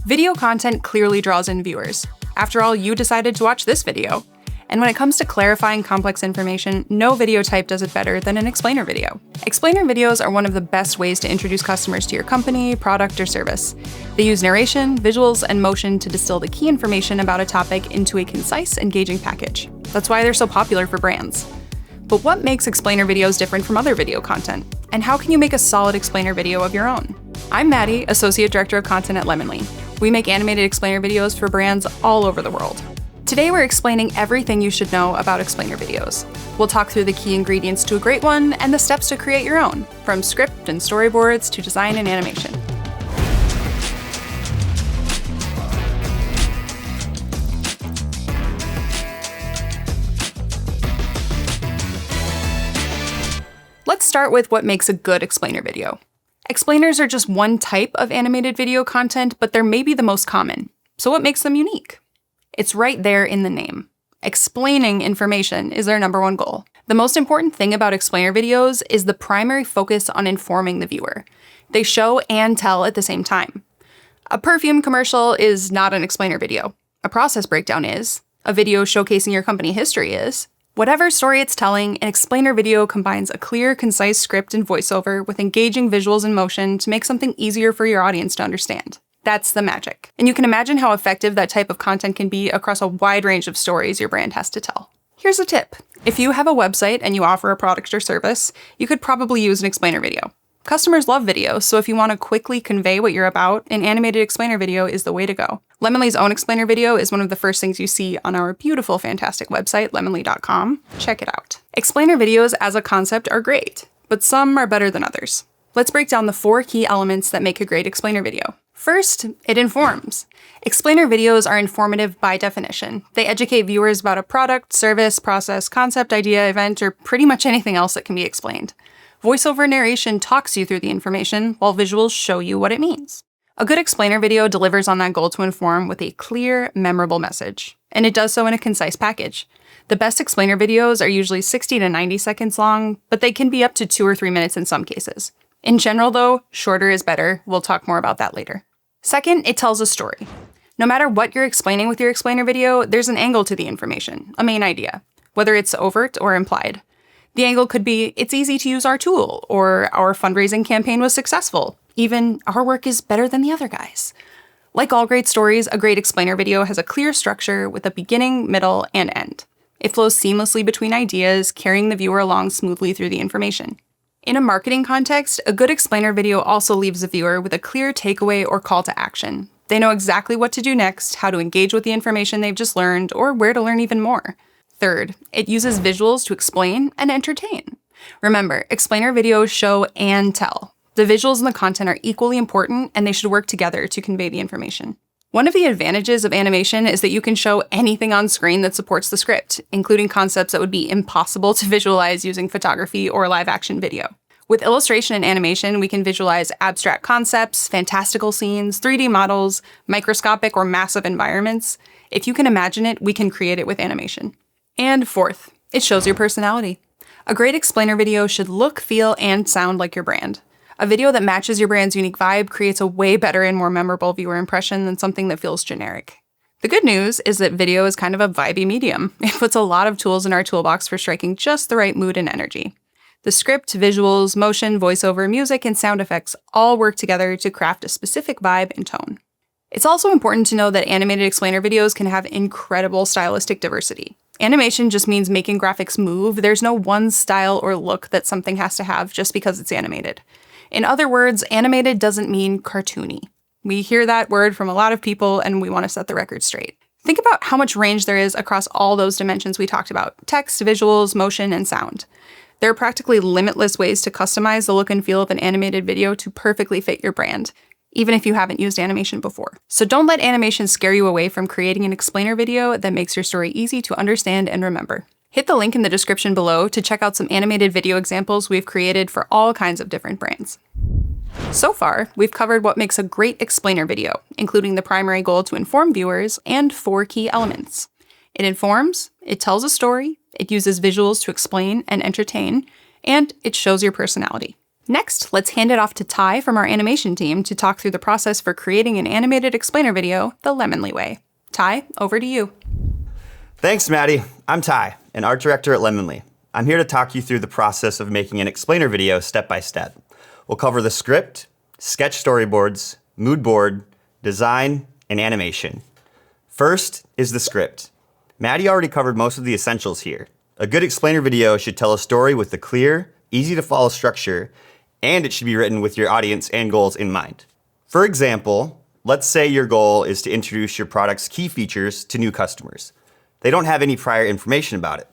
Video content clearly draws in viewers. After all, you decided to watch this video. And when it comes to clarifying complex information, no video type does it better than an explainer video. Explainer videos are one of the best ways to introduce customers to your company, product, or service. They use narration, visuals, and motion to distill the key information about a topic into a concise, engaging package. That's why they're so popular for brands. But what makes explainer videos different from other video content? And how can you make a solid explainer video of your own? I'm Maddie, Associate Director of Content at Lemon.ly. We make animated explainer videos for brands all over the world. Today we're explaining everything you should know about explainer videos. We'll talk through the key ingredients to a great one and the steps to create your own, from script and storyboards to design and animation. Let's start with what makes a good explainer video. Explainers are just one type of animated video content, but they're maybe the most common. So what makes them unique? It's right there in the name. Explaining information is their number one goal. The most important thing about explainer videos is the primary focus on informing the viewer. They show and tell at the same time. A perfume commercial is not an explainer video. A process breakdown is. A video showcasing your company history is. Whatever story it's telling, an explainer video combines a clear, concise script and voiceover with engaging visuals and motion to make something easier for your audience to understand. That's the magic. And you can imagine how effective that type of content can be across a wide range of stories your brand has to tell. Here's a tip. If you have a website and you offer a product or service, you could probably use an explainer video. Customers love video, so if you want to quickly convey what you're about, an animated explainer video is the way to go. Lemon.ly's own explainer video is one of the first things you see on our beautiful, fantastic website, lemon.ly.com. Check it out. Explainer videos as a concept are great, but some are better than others. Let's break down the 4 key elements that make a great explainer video. First, it informs. Explainer videos are informative by definition. They educate viewers about a product, service, process, concept, idea, event, or pretty much anything else that can be explained. Voiceover narration talks you through the information, while visuals show you what it means. A good explainer video delivers on that goal to inform with a clear, memorable message. And it does so in a concise package. The best explainer videos are usually 60 to 90 seconds long, but they can be up to 2 or 3 minutes in some cases. In general, though, shorter is better. We'll talk more about that later. Second, it tells a story. No matter what you're explaining with your explainer video, there's an angle to the information, a main idea, whether it's overt or implied. The angle could be, it's easy to use our tool, or our fundraising campaign was successful, even our work is better than the other guys. Like all great stories, a great explainer video has a clear structure with a beginning, middle, and end. It flows seamlessly between ideas, carrying the viewer along smoothly through the information. In a marketing context, a good explainer video also leaves the viewer with a clear takeaway or call to action. They know exactly what to do next, how to engage with the information they've just learned, or where to learn even more. Third, it uses visuals to explain and entertain. Remember, explainer videos show and tell. The visuals and the content are equally important, and they should work together to convey the information. One of the advantages of animation is that you can show anything on screen that supports the script, including concepts that would be impossible to visualize using photography or live-action video. With illustration and animation, we can visualize abstract concepts, fantastical scenes, 3D models, microscopic or massive environments. If you can imagine it, we can create it with animation. And fourth, it shows your personality. A great explainer video should look, feel, and sound like your brand. A video that matches your brand's unique vibe creates a way better and more memorable viewer impression than something that feels generic. The good news is that video is kind of a vibey medium. It puts a lot of tools in our toolbox for striking just the right mood and energy. The script, visuals, motion, voiceover, music, and sound effects all work together to craft a specific vibe and tone. It's also important to know that animated explainer videos can have incredible stylistic diversity. Animation just means making graphics move. There's no one style or look that something has to have just because it's animated. In other words, animated doesn't mean cartoony. We hear that word from a lot of people, and we want to set the record straight. Think about how much range there is across all those dimensions we talked about: text, visuals, motion, and sound. There are practically limitless ways to customize the look and feel of an animated video to perfectly fit your brand, even if you haven't used animation before. So don't let animation scare you away from creating an explainer video that makes your story easy to understand and remember. Hit the link in the description below to check out some animated video examples we've created for all kinds of different brands. So far, we've covered what makes a great explainer video, including the primary goal to inform viewers and 4 key elements. It informs, it tells a story, it uses visuals to explain and entertain, and it shows your personality. Next, let's hand it off to Ty from our animation team to talk through the process for creating an animated explainer video the Lemonly way. Ty, over to you. Thanks, Maddie. I'm Ty, an art director at Lemonly. I'm here to talk you through the process of making an explainer video step by step. We'll cover the script, sketch storyboards, mood board, design, and animation. First is the script. Maddie already covered most of the essentials here. A good explainer video should tell a story with a clear, easy to follow structure, and it should be written with your audience and goals in mind. For example, let's say your goal is to introduce your product's key features to new customers. They don't have any prior information about it,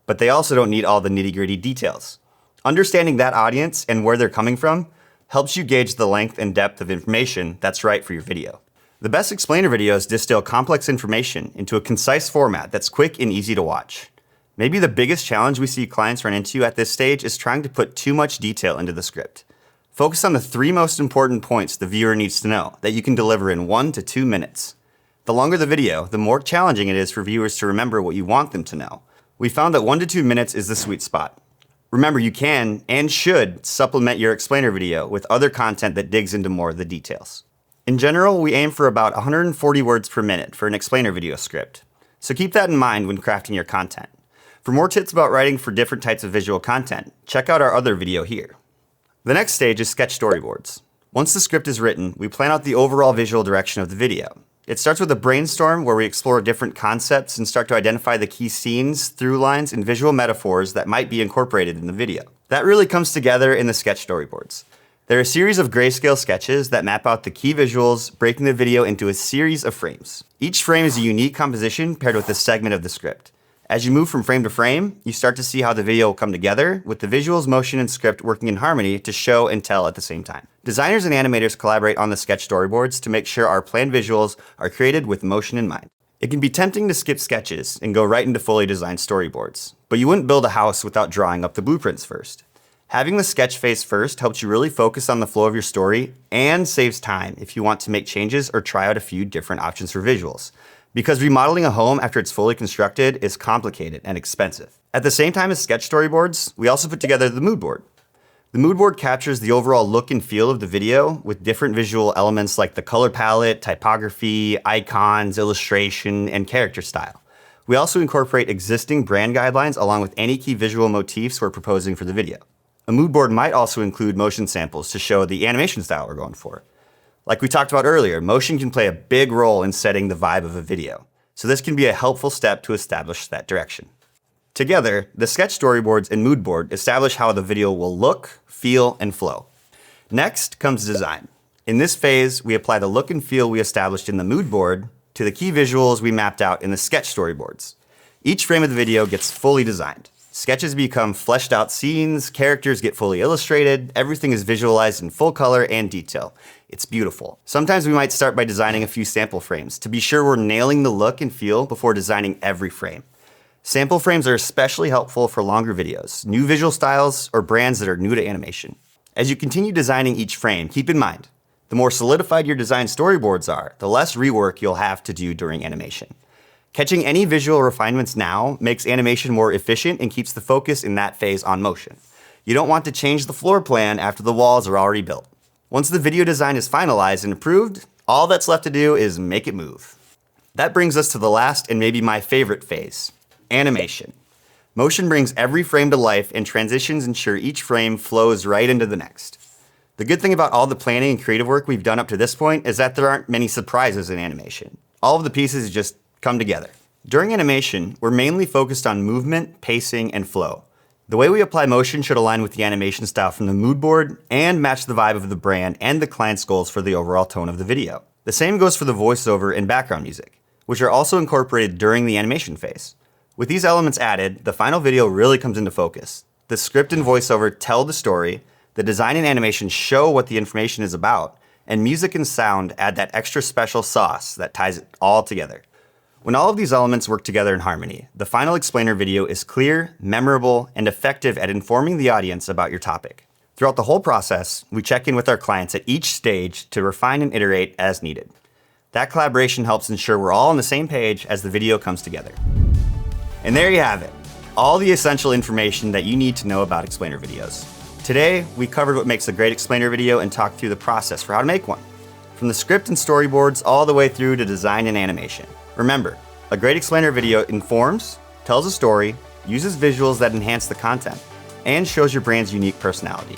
but they also don't need all the nitty-gritty details. Understanding that audience and where they're coming from helps you gauge the length and depth of information that's right for your video. The best explainer videos distill complex information into a concise format that's quick and easy to watch. Maybe the biggest challenge we see clients run into at this stage is trying to put too much detail into the script. Focus on the 3 most important points the viewer needs to know that you can deliver in 1 to 2 minutes. The longer the video, the more challenging it is for viewers to remember what you want them to know. We found that 1 to 2 minutes is the sweet spot. Remember, you can and should supplement your explainer video with other content that digs into more of the details. In general, we aim for about 140 words per minute for an explainer video script, so keep that in mind when crafting your content. For more tips about writing for different types of visual content, check out our other video here. The next stage is sketch storyboards. Once the script is written, we plan out the overall visual direction of the video. It starts with a brainstorm where we explore different concepts and start to identify the key scenes, through lines, and visual metaphors that might be incorporated in the video. That really comes together in the sketch storyboards. They're a series of grayscale sketches that map out the key visuals, breaking the video into a series of frames. Each frame is a unique composition paired with a segment of the script. As you move from frame to frame, you start to see how the video will come together, with the visuals, motion, and script working in harmony to show and tell at the same time. Designers and animators collaborate on the sketch storyboards to make sure our planned visuals are created with motion in mind. It can be tempting to skip sketches and go right into fully designed storyboards, but you wouldn't build a house without drawing up the blueprints first. Having the sketch phase first helps you really focus on the flow of your story and saves time if you want to make changes or try out a few different options for visuals. Because remodeling a home after it's fully constructed is complicated and expensive. At the same time as sketch storyboards, we also put together the mood board. The mood board captures the overall look and feel of the video with different visual elements like the color palette, typography, icons, illustration, and character style. We also incorporate existing brand guidelines along with any key visual motifs we're proposing for the video. A mood board might also include motion samples to show the animation style we're going for. Like we talked about earlier, motion can play a big role in setting the vibe of a video, so this can be a helpful step to establish that direction. Together, the sketch storyboards and mood board establish how the video will look, feel, and flow. Next comes design. In this phase, we apply the look and feel we established in the mood board to the key visuals we mapped out in the sketch storyboards. Each frame of the video gets fully designed. Sketches become fleshed out scenes, characters get fully illustrated, everything is visualized in full color and detail. It's beautiful. Sometimes we might start by designing a few sample frames to be sure we're nailing the look and feel before designing every frame. Sample frames are especially helpful for longer videos, new visual styles, or brands that are new to animation. As you continue designing each frame, keep in mind, the more solidified your design storyboards are, the less rework you'll have to do during animation. Catching any visual refinements now makes animation more efficient and keeps the focus in that phase on motion. You don't want to change the floor plan after the walls are already built. Once the video design is finalized and approved, all that's left to do is make it move. That brings us to the last and maybe my favorite phase, animation. Motion brings every frame to life and transitions ensure each frame flows right into the next. The good thing about all the planning and creative work we've done up to this point is that there aren't many surprises in animation. All of the pieces just come together. During animation, we're mainly focused on movement, pacing, and flow. The way we apply motion should align with the animation style from the mood board and match the vibe of the brand and the client's goals for the overall tone of the video. The same goes for the voiceover and background music, which are also incorporated during the animation phase. With these elements added, the final video really comes into focus. The script and voiceover tell the story, the design and animation show what the information is about, and music and sound add that extra special sauce that ties it all together. When all of these elements work together in harmony, the final explainer video is clear, memorable, and effective at informing the audience about your topic. Throughout the whole process, we check in with our clients at each stage to refine and iterate as needed. That collaboration helps ensure we're all on the same page as the video comes together. And there you have it, all the essential information that you need to know about explainer videos. Today, we covered what makes a great explainer video and talked through the process for how to make one. From the script and storyboards all the way through to design and animation. Remember, a great explainer video informs, tells a story, uses visuals that enhance the content, and shows your brand's unique personality.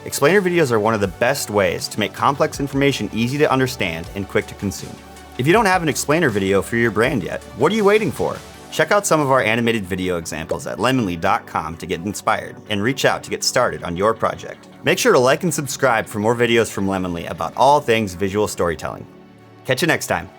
Explainer videos are one of the best ways to make complex information easy to understand and quick to consume. If you don't have an explainer video for your brand yet, what are you waiting for? Check out some of our animated video examples at lemonly.com to get inspired and reach out to get started on your project. Make sure to like and subscribe for more videos from Lemonly about all things visual storytelling. Catch you next time.